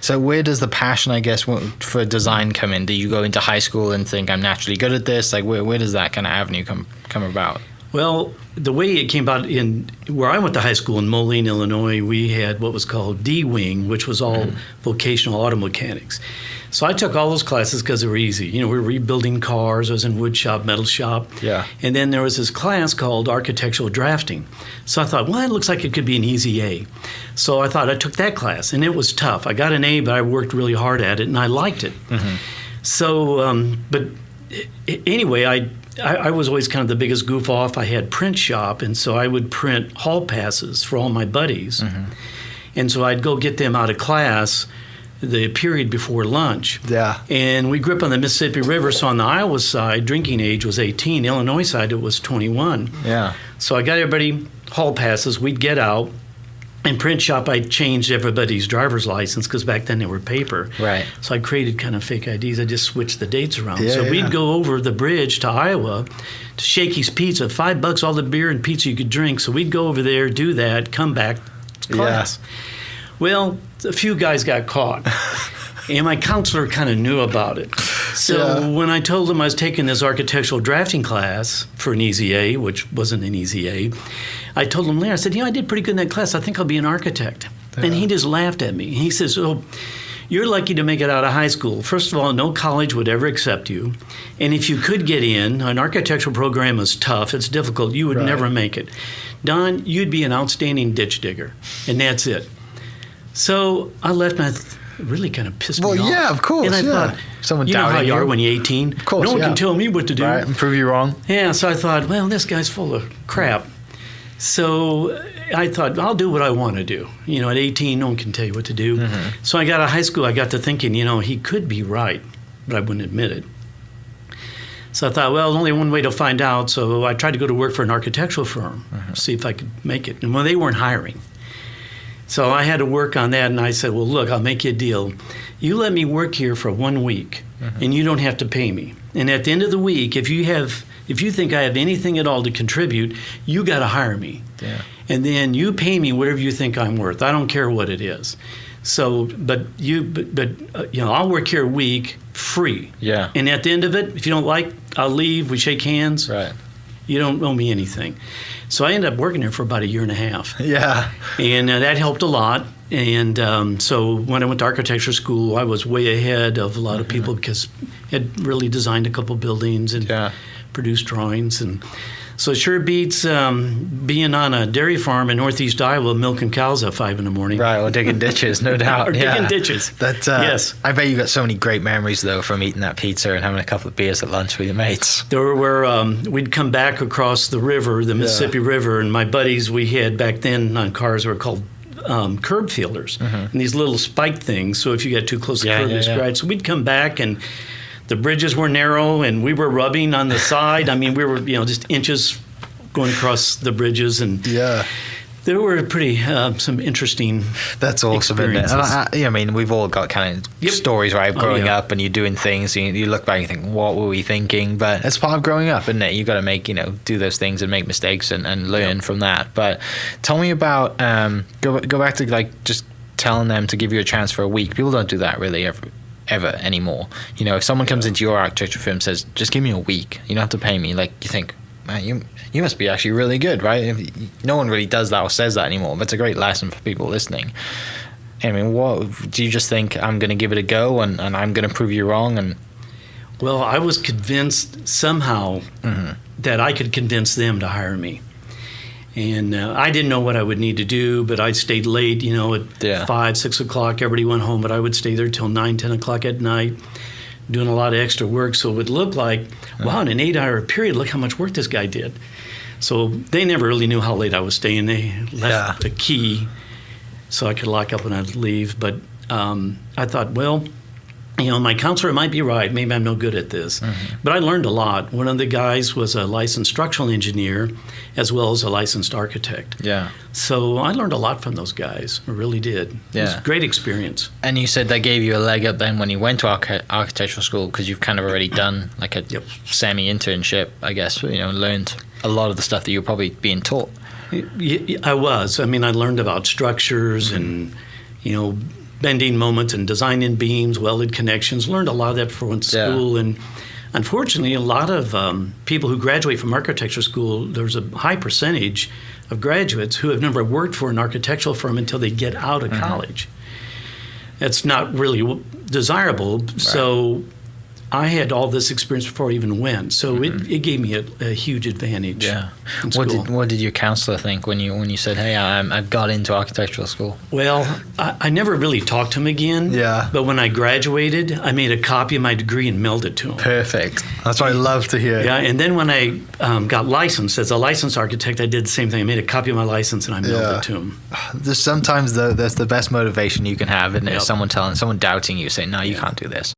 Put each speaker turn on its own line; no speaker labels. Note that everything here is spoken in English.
So where does the passion, I guess, for design come in? Do you go into high school and think I'm naturally good at this? Like where does that kind of avenue come about?
Well, the way it came about in where I went to high school in Moline, Illinois, we had what was called D-Wing, which was all vocational auto mechanics. So I took all those classes because they were easy. You know, we were rebuilding cars. I was in wood shop, metal shop.
Yeah.
And then there was this class called architectural drafting. So I thought, well, that looks like it could be an easy A. So I thought I took that class, and it was tough. I got an A, but I worked really hard at it, and I liked it. Mm-hmm. So, but anyway, I was always kind of the biggest goof off. I had print shop, and so I would print hall passes for all my buddies. Mm-hmm. And so I'd go get them out of class the period before lunch.
Yeah.
And we grew up on the Mississippi River, so on the Iowa side, drinking age was 18. Illinois side, it was 21.
Yeah.
So I got everybody hall passes. We'd get out. In print shop, I changed everybody's driver's license because back then they were paper.
Right.
So I created kind of fake IDs. I just switched the dates around. Yeah, so we'd go over the bridge to Iowa to Shakey's Pizza, $5 all the beer and pizza you could drink. So we'd go over there, do that, come back to class. Yeah. Well, a few guys got caught. And my counselor kind of knew about it. So when I told him I was taking this architectural drafting class for an easy A, which wasn't an easy A, I told him later, I said, I did pretty good in that class. I think I'll be an architect. Yeah. And he just laughed at me. He says, oh, you're lucky to make it out of high school. First of all, no college would ever accept you. And if you could get in, an architectural program is tough. It's difficult. You would never make it. Don, you'd be an outstanding ditch digger. And that's it. So I left, and it really kind of pissed me off.
Well, yeah, of course.
And I thought,
someone
you know how you are when you're 18?
Of course,
no one can tell me what to do.
Right, and prove you wrong.
Yeah, so I thought, well, this guy's full of crap. So I thought, I'll do what I want to do. You know, at 18, no one can tell you what to do. Mm-hmm. So I got out of high school, I got to thinking, he could be right, but I wouldn't admit it. So I thought, well, there's only one way to find out. So I tried to go to work for an architectural firm, see if I could make it. And they weren't hiring. So I had to work on that, and I said, well, look, I'll make you a deal. You let me work here for 1 week, and you don't have to pay me. And at the end of the week, if you think I have anything at all to contribute, you got to hire me.
Yeah.
And then you pay me whatever you think I'm worth. I don't care what it is. So, but I'll work here a week free.
Yeah.
And at the end of it, if you don't like, I'll leave. We shake hands.
Right.
You don't owe me anything. So I ended up working there for about 1.5 years.
Yeah.
And that helped a lot. And so when I went to architecture school, I was way ahead of a lot of people because I had really designed a couple buildings and produced drawings. And so it sure beats being on a dairy farm in northeast Iowa milking cows at 5 a.m.
Right, or digging ditches, no doubt.
Or digging ditches.
Yes. I bet you got so many great memories, though, from eating that pizza and having a couple of beers at lunch with your mates.
There were, we'd come back across the river, the Mississippi River, and my buddies we had back then on cars were called curb fielders, and these little spike things. So if you got too close to the curb, they scratch. So we'd come back, and the bridges were narrow, and we were rubbing on the side. I mean, we were just inches going across the bridges, and there were pretty some interesting.
That's awesome, isn't it? And I mean, we've all got kind of stories, right? Growing up, and you're doing things, and you look back and you think, "What were we thinking?" But it's part of growing up, isn't it? You got to make, do those things and make mistakes and learn from that. But tell me about go back to like just telling them to give you a chance for a week. People don't do that really ever anymore. If someone comes into your architecture firm and says, "Just give me a week. You don't have to pay me," like you think, man, you must be actually really good, right? No one really does that or says that anymore, but it's a great lesson for people listening. I mean, what do you just think? I'm going to give it a go, and I'm going to prove you wrong? And
well, I was convinced somehow that I could convince them to hire me. And I didn't know what I would need to do, but I stayed late, at 5, 6 o'clock. Everybody went home, but I would stay there till 9, 10 o'clock at night, doing a lot of extra work. So it would look like, wow, in an 8-hour period, look how much work this guy did. So they never really knew how late I was staying. They left the key so I could lock up when I'd leave. But I thought, well, my counselor might be right. Maybe I'm no good at this. But I learned a lot. One of the guys was a licensed structural engineer as well as a licensed architect.
Yeah.
So I learned a lot from those guys. I really did. It was a great experience.
And you said that gave you a leg up then when you went to architectural school because you've kind of already done like a semi-internship, I guess, learned a lot of the stuff that you're probably being taught.
I was. I mean, I learned about structures and, bending moments and designing beams, welded connections. Learned a lot of that before I went to school. And unfortunately, a lot of people who graduate from architecture school, there's a high percentage of graduates who have never worked for an architectural firm until they get out of college. That's not really desirable. Right. So I had all this experience before I even went, so it gave me a huge advantage.
Yeah. What did your counselor think when you said, "Hey, I've got into architectural school"?
Well, I never really talked to him again.
Yeah.
But when I graduated, I made a copy of my degree and mailed it to him.
Perfect. That's what I love to hear.
Yeah. And then when I got licensed as a licensed architect, I did the same thing. I made a copy of my license and I mailed it to him.
There's sometimes that's the best motivation you can have, isn't it? Someone doubting you, saying, "No, you can't do this."